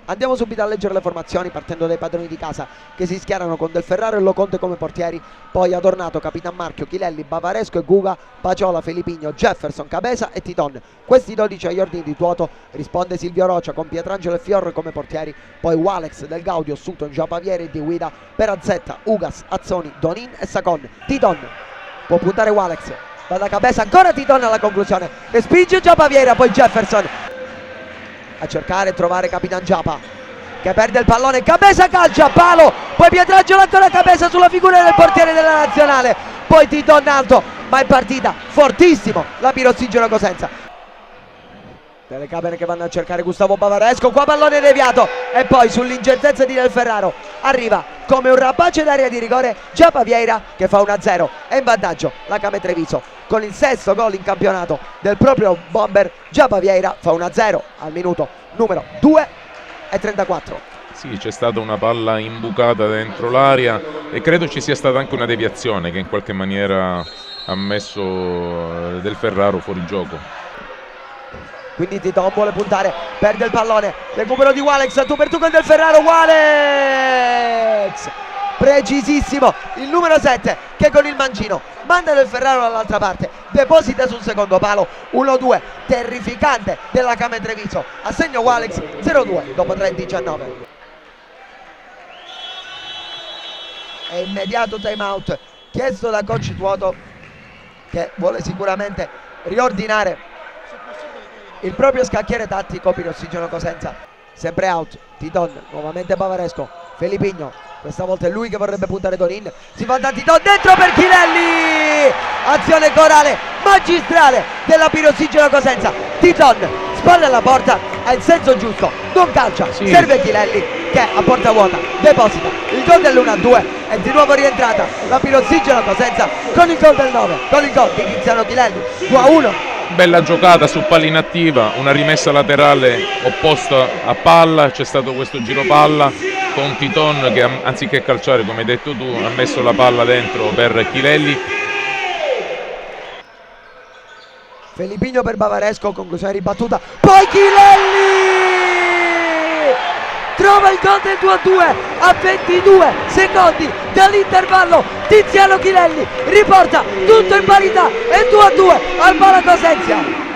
Andiamo subito a leggere le formazioni partendo dai padroni di casa che si schierano con Del Ferraro e Loconte come portieri, poi Adornato, Capitan Marchio, Chilelli, Bavaresco e Guga, Paciola, Felipigno, Jefferson, Cabeza e Titon. Questi 12 agli ordini di tuoto. Risponde Silvio Rocia con Pietrangelo e Fior come portieri, poi Walex, Del Gaudio, Sutton, Giapavieri e Di Guida, Perazzetta, Ugas, Azzoni, Donin e Sacon. Titon, può puntare Walex, va da Cabeza, ancora Titon alla conclusione, respinge Giapaviera, poi Jefferson a cercare e trovare Capitan Giapa che perde il pallone, Cabeza calcia, palo, poi Pietrangelo, ancora Cabeza sulla figura del portiere della nazionale, poi Titon alto, ma è partita fortissimo la Pirossigeno Cosenza. Telecamere che vanno a cercare Gustavo Bavaresco, qua pallone deviato e poi sull'incertezza di Del Ferraro arriva come un rapace d'area di rigore Giapaviera che fa 1-0 e in vantaggio la Came Treviso con il sesto gol in campionato del proprio bomber. Giapaviera fa 1-0 al minuto numero 2:34. Sì, c'è stata una palla imbucata dentro l'area e credo ci sia stata anche una deviazione che in qualche maniera ha messo Del Ferraro fuori gioco. Quindi Titon vuole puntare, perde il pallone, recupero di Walex, tu per tu con Del Ferraro, Walex precisissimo, il numero 7 che con il mancino manda Del Ferraro dall'altra parte, deposita sul secondo palo, 1-2 terrificante della Came Treviso, a segno Walex, 0-2 dopo 3:19. E immediato time out chiesto da coach Tuoto che vuole sicuramente riordinare il proprio scacchiere tattico. Pirossigeno Cosenza sempre out, Titon nuovamente Bavaresco, Felipigno, questa volta è lui che vorrebbe puntare Donin, si va da Titon dentro per Chilelli, azione corale magistrale della Pirossigeno Cosenza. Titon spalle alla porta, ha il senso giusto, non calcia, sì. Serve Chilelli che a porta vuota deposita il gol dell'1-2 e di nuovo rientrata la Pirossigeno Cosenza con il gol del 9, con il gol di Tiziano Chilelli, 2-1. Bella giocata su palla inattiva, una rimessa laterale opposta a palla, c'è stato questo giro palla con Titon che anziché calciare come hai detto tu ha messo la palla dentro per Chilelli. Felipigno per Bavaresco, conclusione ribattuta, poi Chilelli trova il gol del 2-2 a 22 secondi dall'intervallo. Tiziano Chilelli riporta tutto in parità e 2-2 al Pala Cosenza.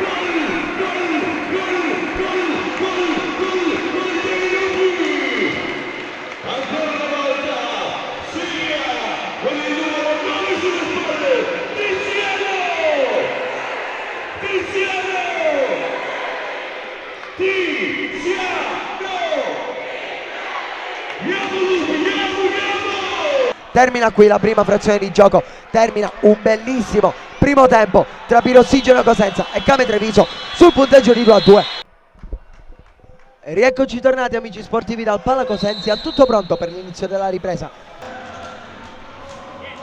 Termina qui la prima frazione di gioco, termina un bellissimo primo tempo tra Pirossigeno Cosenza e Came Treviso sul punteggio di 2-2. E rieccoci tornati amici sportivi dal Pala Cosenza, tutto pronto per l'inizio della ripresa.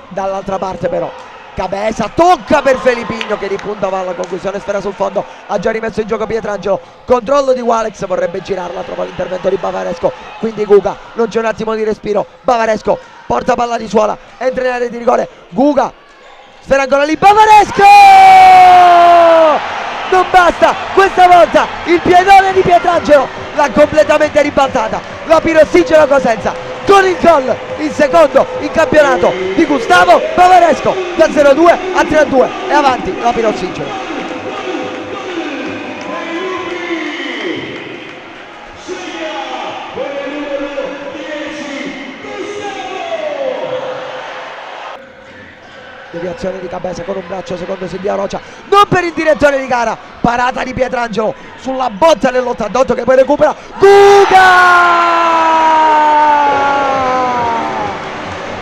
Dall'altra parte però Cabeza tocca per Felipigno che ripunta va alla conclusione, sfera sul fondo, ha già rimesso in gioco Pietrangelo, controllo di Walex, vorrebbe girarla, trova l'intervento di Bavaresco, quindi Guga, non c'è un attimo di respiro, Bavaresco porta palla di suola, entra in area di rigore, Guga, sfera ancora lì, Bavaresco! Non basta, questa volta il piedone di Pietrangelo l'ha completamente ribaltata, la Pirossigeno Cosenza con il gol, il secondo in campionato di Gustavo Bavaresco, da 0-2 a 3-2 e avanti la Pirossigeno. Deviazione di Cabeza con un braccio secondo Silvio Rocia, non per il direttore di gara, parata di Pietrangelo sulla botta dell'88 che poi recupera Guga!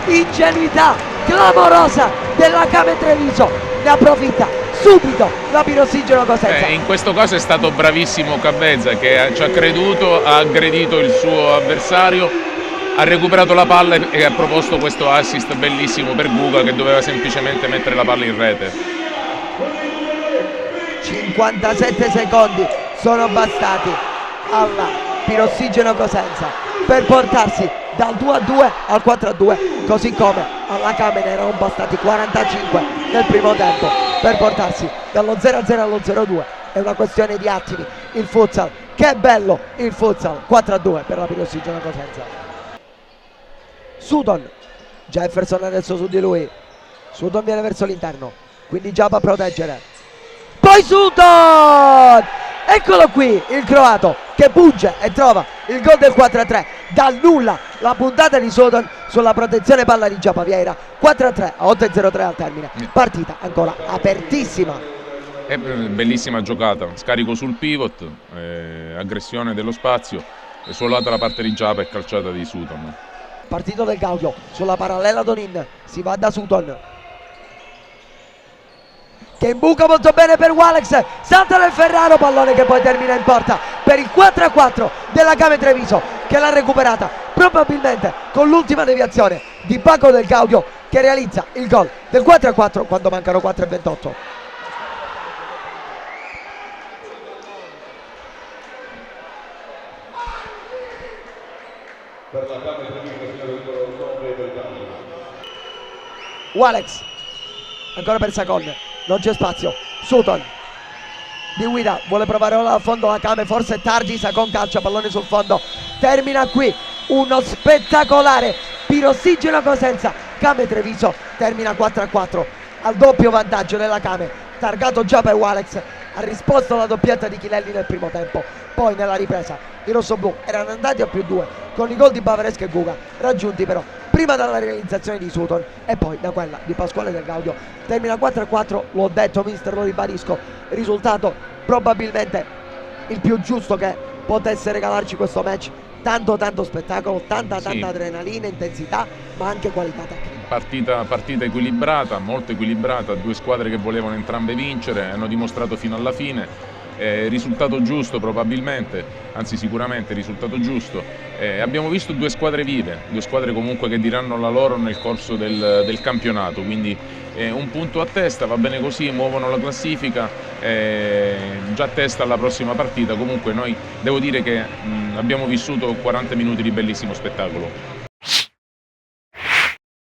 Ingenuità clamorosa della Came Treviso, ne approfitta subito la Pirossigeno Cosenza. In questo caso è stato bravissimo Cabeza che ci ha creduto, ha aggredito il suo avversario, ha recuperato la palla e ha proposto questo assist bellissimo per Guga che doveva semplicemente mettere la palla in rete. 57 secondi sono bastati alla Pirossigeno Cosenza per portarsi dal 2-2 al 4-2, così come alla Came ne erano bastati 45 nel primo tempo per portarsi dallo 0-0 allo 0-2. È una questione di attimi, il futsal Che bello il futsal, 4-2 per la Pirossigeno Cosenza. Sutton, Jefferson adesso su di lui, Sutton viene verso l'interno, quindi Giaba a proteggere, poi Sutton, eccolo qui il croato che punge e trova il gol del 4-3, dal nulla la puntata di Sutton sulla protezione palla di Giaba Vieira. 4-3 a 8-0-3 al termine, partita ancora apertissima. Bellissima giocata, scarico sul pivot, aggressione dello spazio, suolata la parte di Giaba e calciata di Sutton. Partito del Gaudio sulla parallela Donin, si va da Sutton che imbuca molto bene per Walex, salta nel Ferraro, pallone che poi termina in porta per il 4-4 della Game Treviso, che l'ha recuperata probabilmente con l'ultima deviazione di Paco del Gaudio, che realizza il gol del 4-4 quando mancano 4:28. Per la Game Treviso, signore, numero 9 del Gaudio. Walex ancora per Sacon, non c'è spazio. Sutton di guida vuole provare ora a fondo la Game, forse tardi. Sacon calcia, pallone sul fondo, termina qui uno spettacolare Pirossigeno Cosenza Game Treviso, termina 4-4 al doppio vantaggio della Game, targato già per Walex. Ha risposto alla doppietta di Chilelli nel primo tempo, poi nella ripresa i rossoblù erano andati a +2 con i gol di Bavaresco e Guga, raggiunti però prima dalla realizzazione di Sutton e poi da quella di Pasquale del Gaudio. Termina 4-4, l'ho detto mister, lo ribadisco, risultato probabilmente il più giusto che potesse regalarci questo match. Tanto spettacolo, tanta adrenalina, intensità, ma anche qualità tecnica. Partita equilibrata, molto equilibrata, due squadre che volevano entrambe vincere, hanno dimostrato fino alla fine. Risultato giusto probabilmente, anzi sicuramente risultato giusto. Abbiamo visto due squadre vive, due squadre comunque che diranno la loro nel corso del campionato, quindi un punto a testa, va bene così, muovono la classifica, già a testa alla prossima partita. Comunque noi devo dire che abbiamo vissuto 40 minuti di bellissimo spettacolo.